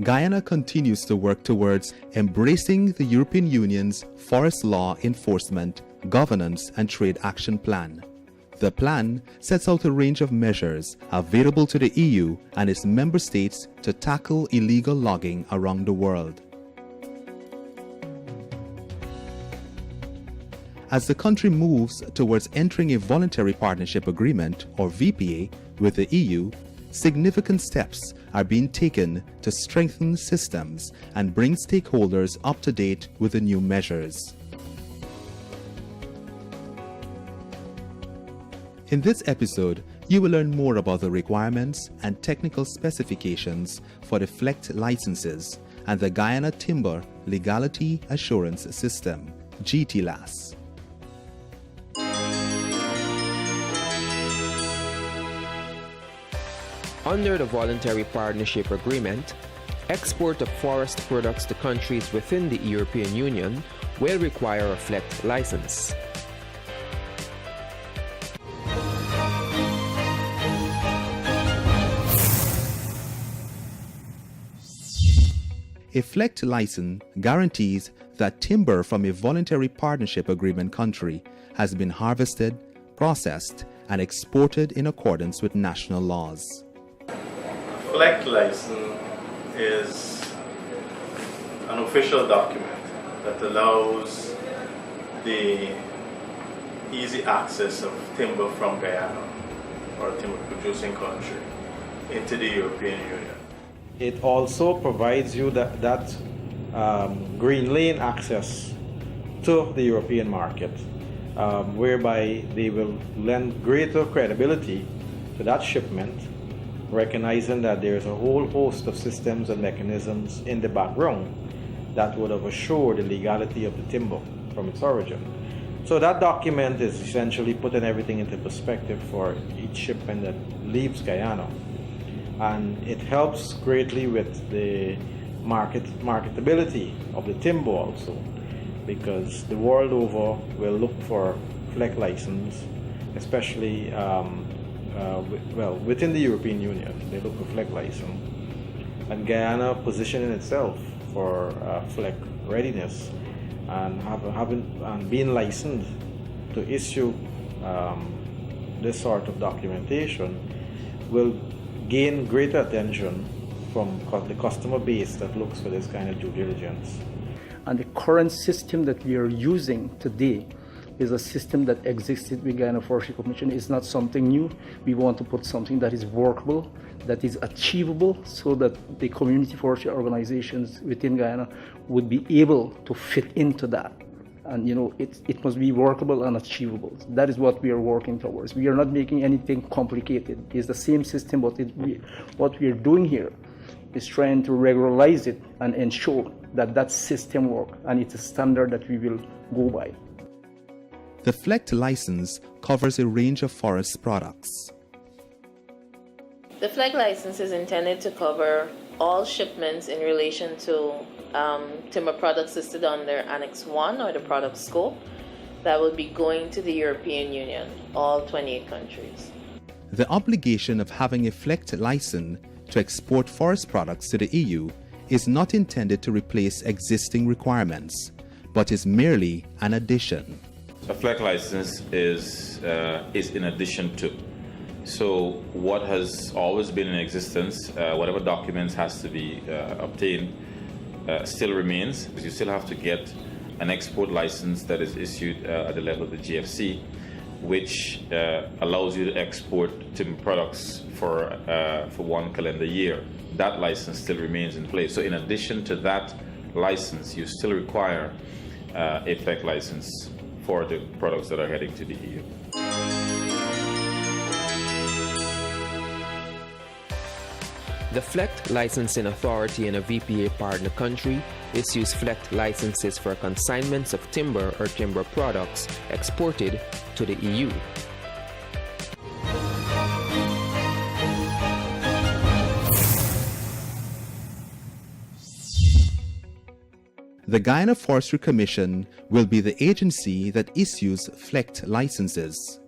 Guyana continues to work towards embracing the European Union's Forest Law Enforcement, Governance and Trade Action Plan. The plan sets out a range of measures available to the EU and its member states to tackle illegal logging around the world. As the country moves towards entering a Voluntary Partnership Agreement, or VPA, with the EU, significant steps are being taken to strengthen systems and bring stakeholders up to date with the new measures. In this episode, you will learn more about the requirements and technical specifications for the Flegt licenses and the Guyana Timber Legality Assurance System, GTLAS. Under the Voluntary Partnership Agreement, export of forest products to countries within the European Union will require a Flegt license. A Flegt license guarantees that timber from a voluntary partnership agreement country has been harvested, processed, and exported in accordance with national laws. Flegt license is an official document that allows the easy access of timber from Guyana, or a timber producing country, into the European Union. It also provides you that green lane access to the European market, whereby they will lend greater credibility to that shipment, recognizing that there's a whole host of systems and mechanisms in the background that would have assured the legality of the timber from its origin. So that document is essentially putting everything into perspective for each shipment that leaves Guyana. And it helps greatly with the marketability of the timber also, because the world over will look for Flegt license, especially within the European Union, they look for Flegt license. And Guyana positioning itself for Flegt readiness and being licensed to issue this sort of documentation will gain greater attention from the customer base that looks for this kind of due diligence. And the current system that we are using today is a system that existed with Guyana Forestry Commission. It's not something new. We want to put something that is workable, that is achievable, so that the community forestry organizations within Guyana would be able to fit into that. And it must be workable and achievable. That is what we are working towards. We are not making anything complicated. It's the same system, but what we are doing here is trying to regularize it and ensure that system works, and it's a standard that we will go by. The Flegt license covers a range of forest products. The Flegt license is intended to cover all shipments in relation to timber products listed under Annex 1 or the product scope that will be going to the European Union, all 28 countries. The obligation of having a Flegt license to export forest products to the EU is not intended to replace existing requirements, but is merely an addition. A Flegt license is in addition to. So what has always been in existence, whatever documents has to be obtained, still remains. You still have to get an export license that is issued at the level of the GFC, which allows you to export timber products for 1 calendar year. That license still remains in place. So in addition to that license, you still require a Flegt license for the products that are heading to the EU. The Flegt Licensing Authority in a VPA partner country issues Flegt licenses for consignments of timber or timber products exported to the EU. The Guyana Forestry Commission will be the agency that issues Flegt licenses.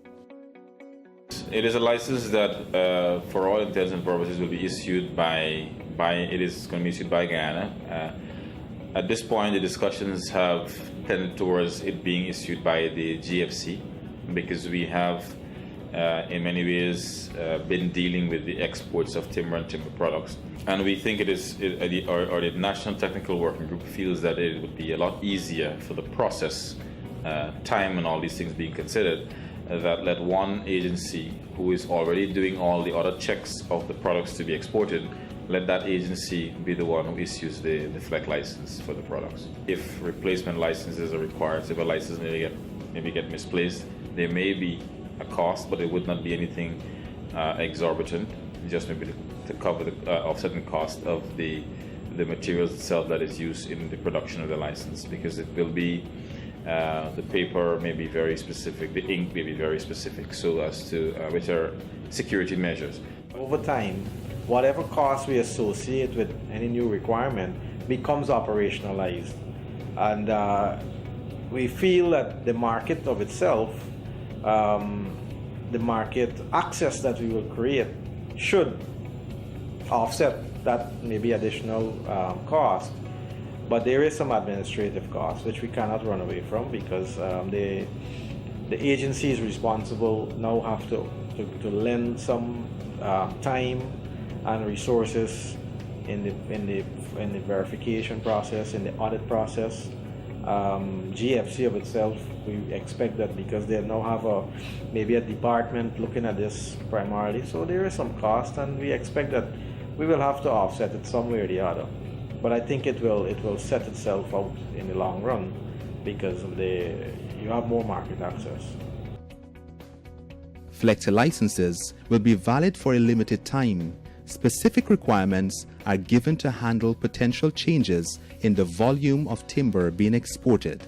It is a license that, for all intents and purposes, will be issued by it is going to be issued by Guyana. At this point, the discussions have tended towards it being issued by the GFC, because we have, in many ways, been dealing with the exports of timber and timber products. And we think the National Technical Working Group feels that it would be a lot easier for the process, time and all these things being considered, that let one agency who is already doing all the other checks of the products to be exported, let that agency be the one who issues the Flegt license for the products. If replacement licenses are required, so if a license maybe get misplaced, there may be a cost, but it would not be anything exorbitant, just maybe to cover the offsetting cost of the materials itself that is used in the production of the license, because it will be the paper may be very specific, the ink may be very specific, so as to which are security measures. Over time, whatever cost we associate with any new requirement becomes operationalized. And we feel that the market of itself, the market access that we will create should offset that maybe additional cost. But there is some administrative cost which we cannot run away from, because the agencies responsible now have to lend some time and resources in the verification process, in the audit process. GFC of itself, we expect that because they now have maybe a department looking at this primarily, so there is some cost, and we expect that we will have to offset it some way or the other. But I think it will set itself out in the long run, because you have more market access. Flegt licenses will be valid for a limited time. Specific requirements are given to handle potential changes in the volume of timber being exported.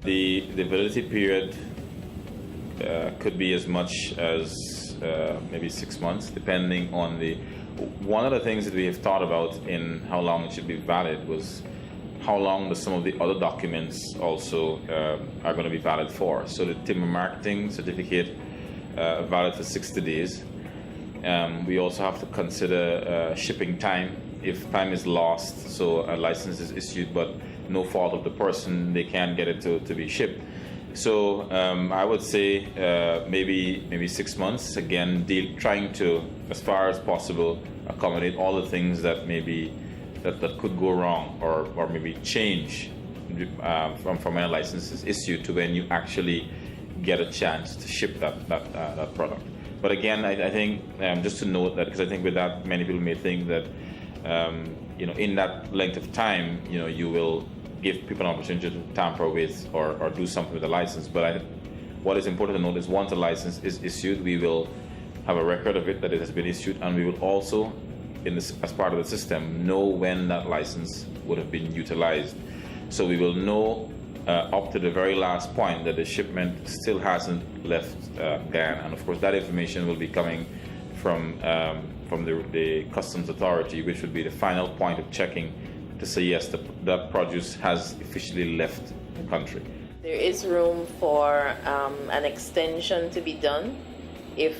The validity period could be as much as maybe 6 months, depending on one of the things that we have thought about in how long it should be valid was how long some of the other documents also are going to be valid for. So the timber marketing certificate valid for 60 days. We also have to consider shipping time. If time is lost, so a license is issued but no fault of the person, they can't get it to be shipped. So I would say maybe 6 months. Again, trying to, as far as possible, accommodate all the things that that could go wrong or maybe change from when a license is issued to when you actually get a chance to ship that product. But again, I think just to note that, because I think with that many people may think that in that length of time, you will give people an opportunity to tamper with or do something with the license. But what is important to note is once a license is issued, we will have a record of it that it has been issued, and we will also, as part of the system, know when that license would have been utilized. So we will know up to the very last point that the shipment still hasn't left Guyana, and of course that information will be coming from the customs authority, which would be the final point of checking to say yes, that produce has officially left the country. There is room for an extension to be done if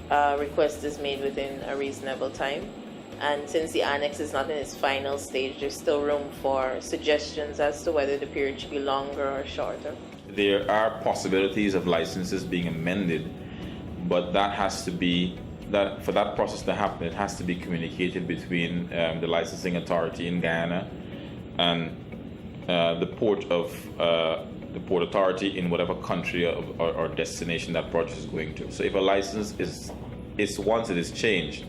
a request is made within a reasonable time. And since the annex is not in its final stage, there's still room for suggestions as to whether the period should be longer or shorter. There are possibilities of licenses being amended, but that has to be, for that process to happen, it has to be communicated between the licensing authority in Guyana and the port authority in whatever country or destination that project is going to. So if a license is once it is changed,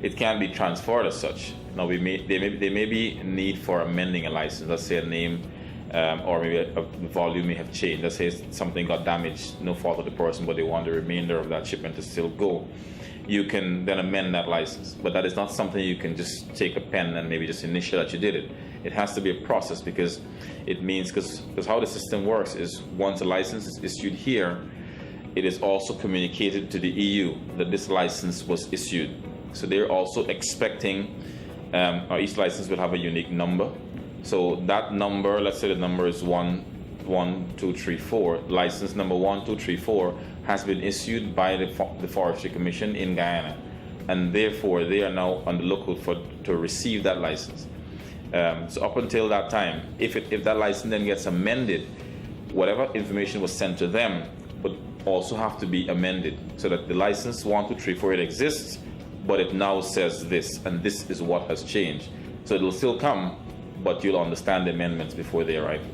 it can be transferred as such. Now, there may be need for amending a license. Let's say a name or maybe a volume may have changed. Let's say something got damaged, no fault of the person, but they want the remainder of that shipment to still go. You can then amend that license. But that is not something you can just take a pen and maybe just initial that you did it. It has to be a process, because it means, because how the system works is once a license is issued here, it is also communicated to the EU that this license was issued. So they're also expecting, or each license will have a unique number. So that number, let's say the number is 11234. License number 12334 has been issued by the Forestry Commission in Guyana. and therefore they are now on the lookout to receive that license. So up until that time, if that license then gets amended, whatever information was sent to them would also have to be amended so that the license 1, 2, 3, 4 it exists, but it now says this, and this is what has changed. So it will still come, but you'll understand the amendments before they arrive.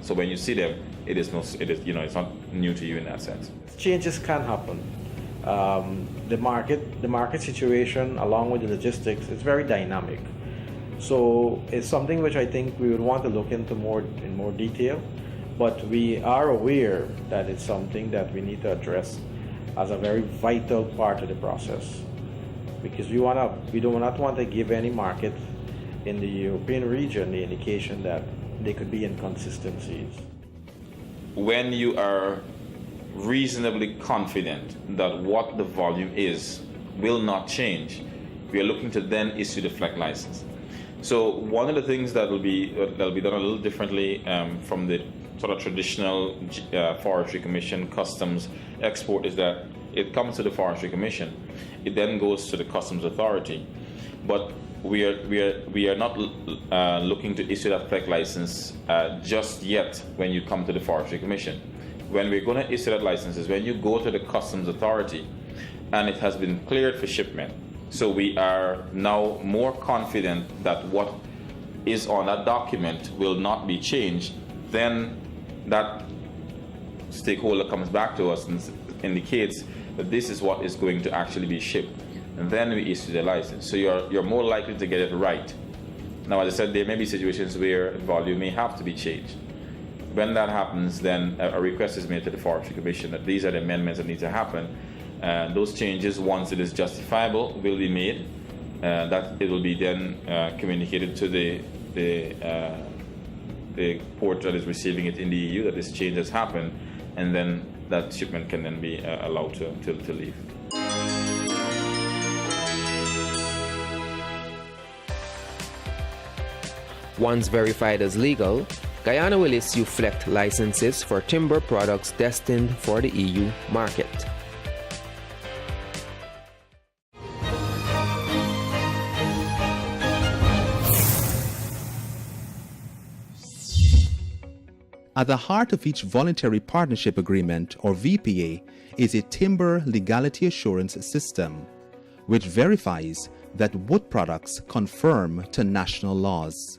So when you see them, it's not new to you in that sense. Changes can happen. The market situation, along with the logistics, is very dynamic. So it's something which I think we would want to look into in more detail. But we are aware that it's something that we need to address as a very vital part of the process, because we do not want to give any market in the European region the indication that there could be inconsistencies. When you are reasonably confident that what the volume is will not change, we are looking to then issue the Flegt license. So one of the things that will be done a little differently from the sort of traditional Forestry Commission customs export is that it comes to the Forestry Commission, it then goes to the Customs Authority, but we are not looking to issue that Flegt license just yet when you come to the Forestry Commission. When we're going to issue that license is when you go to the Customs Authority and it has been cleared for shipment. So we are now more confident that what is on that document will not be changed. Then that stakeholder comes back to us and indicates that this is what is going to actually be shipped, and then we issue the license. So you're more likely to get it right. Now, as I said, there may be situations where volume may have to be changed. When that happens, then a request is made to the Forestry Commission that these are the amendments that need to happen. Those changes, once it is justifiable, will be made. That it will be then communicated to the port that is receiving it in the EU that this change has happened, and then that shipment can then be allowed to leave. Once verified as legal, Guyana will issue Flegt licenses for timber products destined for the EU market. At the heart of each Voluntary Partnership Agreement, or VPA, is a Timber Legality Assurance System, which verifies that wood products conform to national laws.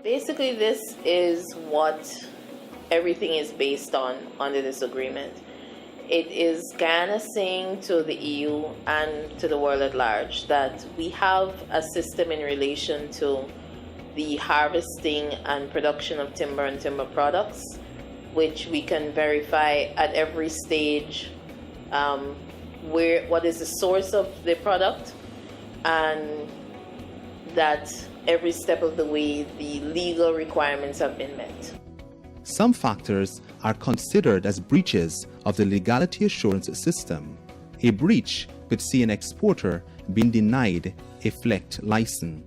Basically, this is what everything is based on under this agreement. It is Guyana saying to the EU and to the world at large that we have a system in relation to the harvesting and production of timber and timber products, which we can verify at every stage what is the source of the product, and that every step of the way the legal requirements have been met. Some factors are considered as breaches of the legality assurance system. A breach could see an exporter being denied a Flegt license.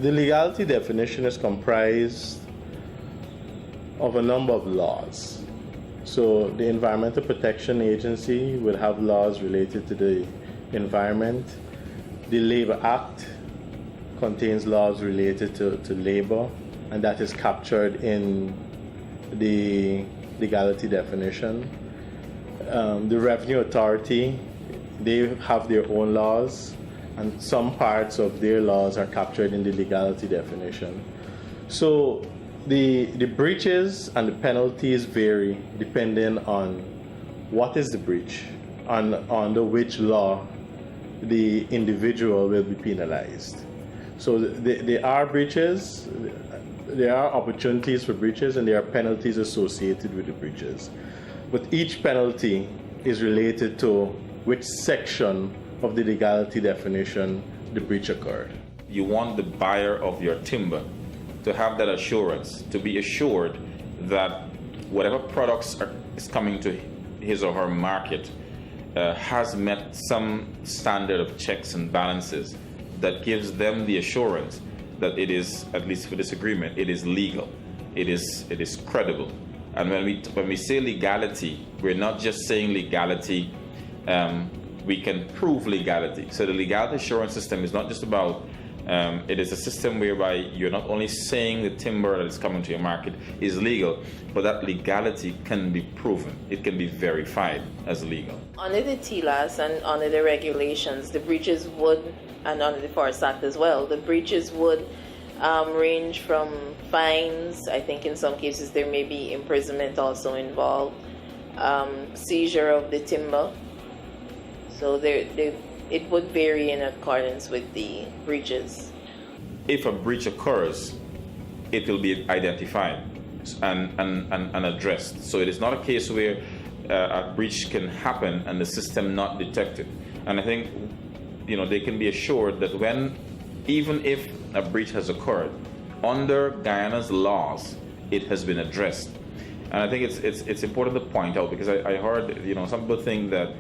The legality definition is comprised of a number of laws. So the Environmental Protection Agency will have laws related to the environment. The Labor Act contains laws related to labor, and that is captured in the legality definition. The Revenue Authority, they have their own laws, and some parts of their laws are captured in the legality definition. So the breaches and the penalties vary depending on what is the breach and under which law the individual will be penalized. So there are breaches, there are opportunities for breaches, and there are penalties associated with the breaches. But each penalty is related to which section of the legality definition the breach occurred. You want the buyer of your timber to have that assurance, to be assured that whatever products is coming to his or her market has met some standard of checks and balances that gives them the assurance that it is, at least for this agreement, it is legal, it is credible. And when we say legality, we're not just saying legality we can prove legality. So the legality assurance system is not just about, it is a system whereby you're not only saying the timber that is coming to your market is legal, but that legality can be proven. It can be verified as legal. Under the TLAS and under the regulations, the breaches would, and under the Forest Act as well, the breaches would range from fines. I think in some cases there may be imprisonment also involved, seizure of the timber. So it would vary in accordance with the breaches. If a breach occurs, it will be identified and addressed. So it is not a case where a breach can happen and the system not detect it. And I think they can be assured that even if a breach has occurred, under Guyana's laws, it has been addressed. And I think it's important to point out, because I heard some people think that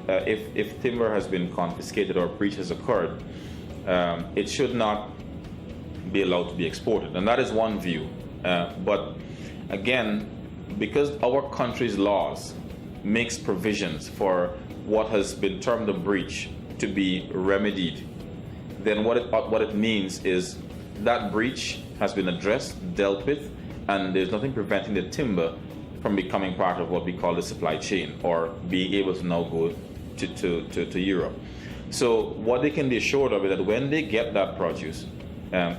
if timber has been confiscated or a breach has occurred, it should not be allowed to be exported. And that is one view. But again, because our country's laws makes provisions for what has been termed a breach to be remedied, then what it means is that breach has been addressed, dealt with, and there's nothing preventing the timber from becoming part of what we call the supply chain, or being able to now go to Europe. So what they can be assured of is that when they get that produce,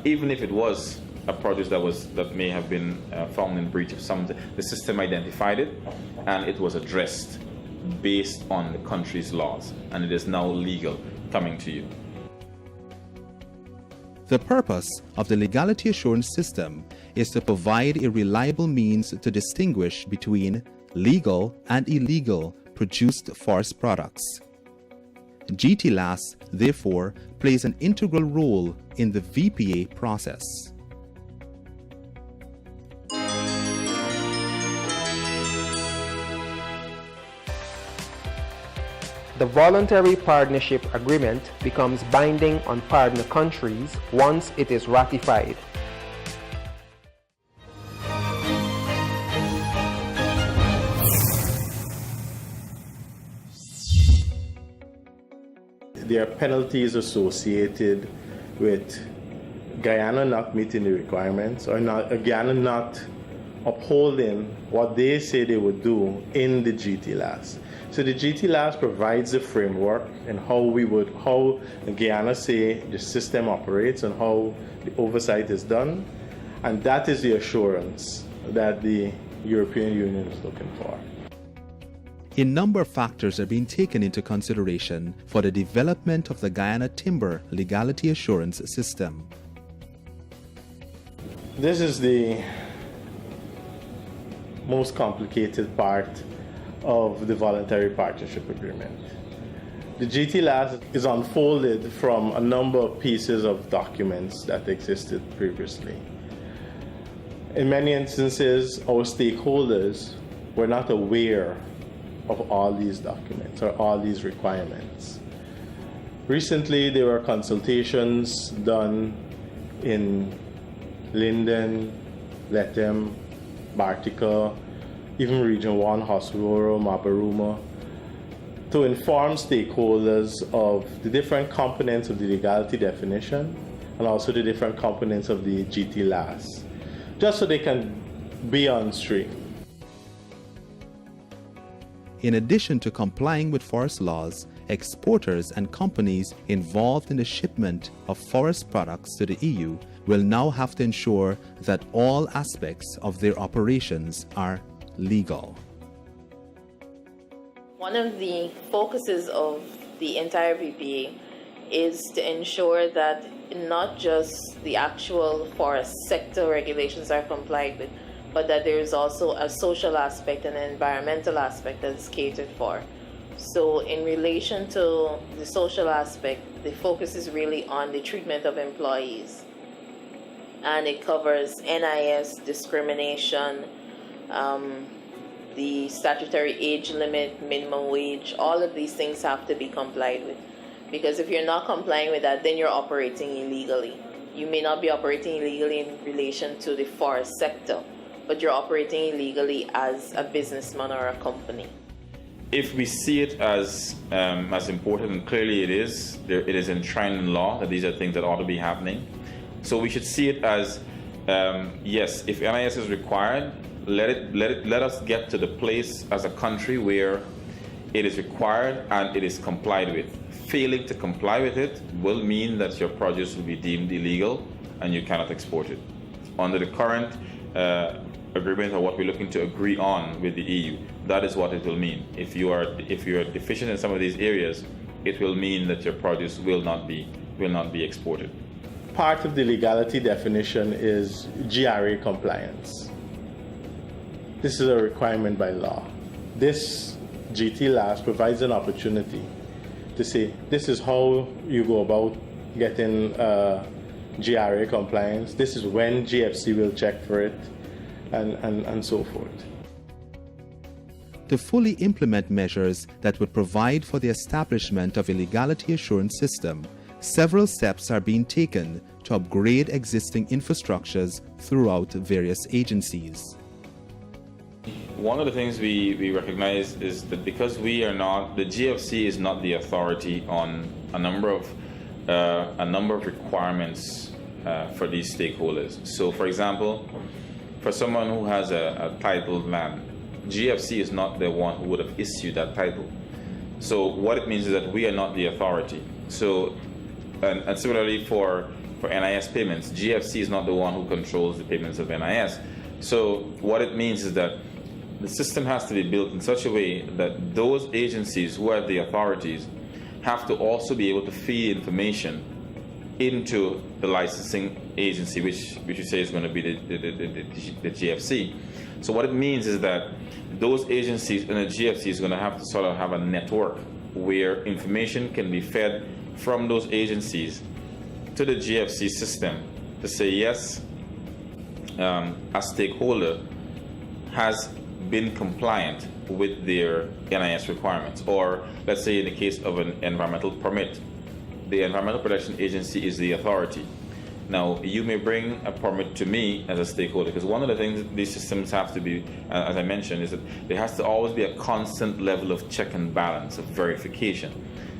even if it was a produce that may have been found in breach of something, the system identified it and it was addressed based on the country's laws, and it is now legal coming to you. The purpose of the legality assurance system is to provide a reliable means to distinguish between legal and illegal produced forest products. GTLAS, therefore, plays an integral role in the VPA process. The Voluntary Partnership Agreement becomes binding on partner countries once it is ratified. There are penalties associated with Guyana not meeting the requirements, or Guyana not upholding what they say they would do in the GTLAS. So the GTLAS provides the framework and how Guyana say the system operates and how the oversight is done, and that is the assurance that the European Union is looking for. A number of factors are being taken into consideration for the development of the Guyana Timber Legality Assurance System. This is the most complicated part of the Voluntary Partnership Agreement. The GTLAS is unfolded from a number of pieces of documents that existed previously. In many instances, our stakeholders were not aware of all these documents or all these requirements. Recently, there were consultations done in Linden, Lethem, Bartica, even Region 1, Hosworo, Mabaruma, to inform stakeholders of the different components of the legality definition and also the different components of the GTLAS, just so they can be on stream. In addition to complying with forest laws, exporters and companies involved in the shipment of forest products to the EU will now have to ensure that all aspects of their operations are legal. One of the focuses of the entire VPA is to ensure that not just the actual forest sector regulations are complied with, but that there is also a social aspect and an environmental aspect that is catered for. So in relation to the social aspect, the focus is really on the treatment of employees. And it covers NIS, discrimination, the statutory age limit, minimum wage. All of these things have to be complied with. Because if you're not complying with that, then you're operating illegally. You may not be operating illegally in relation to the forest sector, but you're operating illegally as a businessman or a company. if we see it as important, and clearly it is enshrined in law that these are things that ought to be happening. So we should see it as yes, if NIS is required, let us get to the place as a country where it is required and it is complied with. Failing to comply with it will mean that your produce will be deemed illegal and you cannot export it. Under the current agreement, or what we're looking to agree on with the EU, that is what it will mean. If you are deficient in some of these areas, it will mean that your produce will not be exported. Part of the legality definition is GRA compliance. This is a requirement by law. This GT LAS provides an opportunity to say, this is how you go about getting GRA compliance. This is when GFC will check for it, and so forth. To fully implement measures that would provide for the establishment of a legality assurance system, several steps are being taken to upgrade existing infrastructures throughout various agencies. One of the things we recognize is that because the GFC is not the authority on a number of requirements for these stakeholders. So, for example, for someone who has a titled land, GFC is not the one who would have issued that title. So what it means is that we are not the authority. So, and similarly for NIS payments, GFC is not the one who controls the payments of NIS. So what it means is that the system has to be built in such a way that those agencies who are the authorities have to also be able to feed information into the licensing agency, which you say is going to be the GFC. So what it means is that those agencies and the GFC is going to have to sort of have a network where information can be fed from those agencies to the GFC system to say, yes, a stakeholder has been compliant with their NIS requirements. Or let's say in the case of an environmental permit, the Environmental Protection Agency is the authority. Now, you may bring a permit to me as a stakeholder, because one of the things these systems have to be, as I mentioned, is that there has to always be a constant level of check and balance, of verification.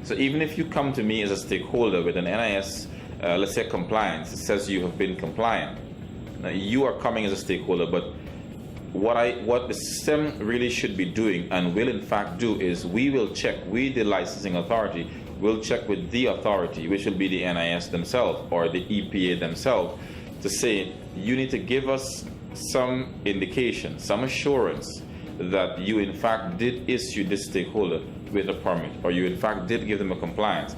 So even if you come to me as a stakeholder with an NIS, let's say compliance, it says you have been compliant. Now, you are coming as a stakeholder, but what the system really should be doing and will in fact do is we will check, we the licensing authority will check with the authority, which will be the NIS themselves or the EPA themselves, to say you need to give us some indication, some assurance that you in fact did issue this stakeholder with a permit, or you in fact did give them a compliance.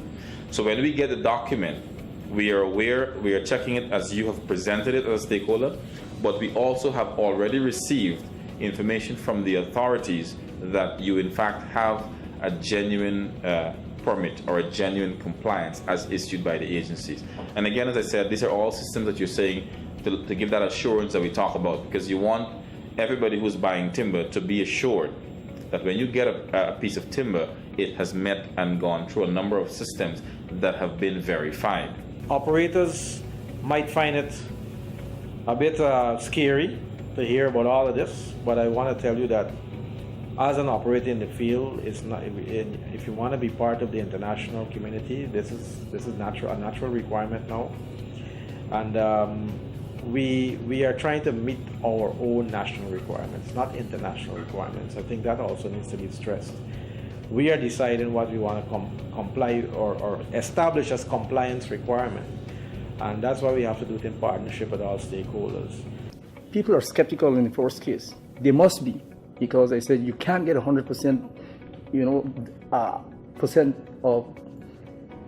So when we get the document, we are aware, we are checking it as you have presented it as a stakeholder, but we also have already received information from the authorities that you in fact have a genuine permit or a genuine compliance as issued by the agencies. And again, as I said, these are all systems that you're saying to give that assurance that we talk about, because you want everybody who's buying timber to be assured that when you get a piece of timber, it has met and gone through a number of systems that have been verified. Operators might find it a bit scary to hear about all of this, but I want to tell you that as an operator in the field, it's not, if you want to be part of the international community, this is a natural requirement now, and we are trying to meet our own national requirements, not international requirements. I think that also needs to be stressed. We are deciding what we want to comply or establish as compliance requirement, and that's why we have to do it in partnership with all stakeholders. People are skeptical in the first case. They must be, because I said you can't get 100%, percent of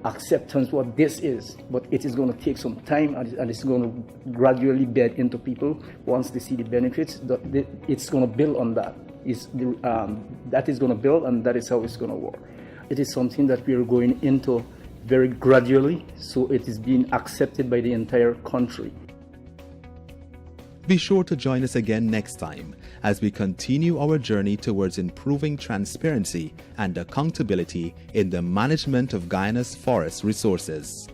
acceptance what this is, but it is going to take some time, and it's going to gradually bed into people. Once they see the benefits, it's going to build on that. That is going to build, and that is how it's going to work. It is something that we are going into very gradually, so it is being accepted by the entire country. Be sure to join us again next time as we continue our journey towards improving transparency and accountability in the management of Guyana's forest resources.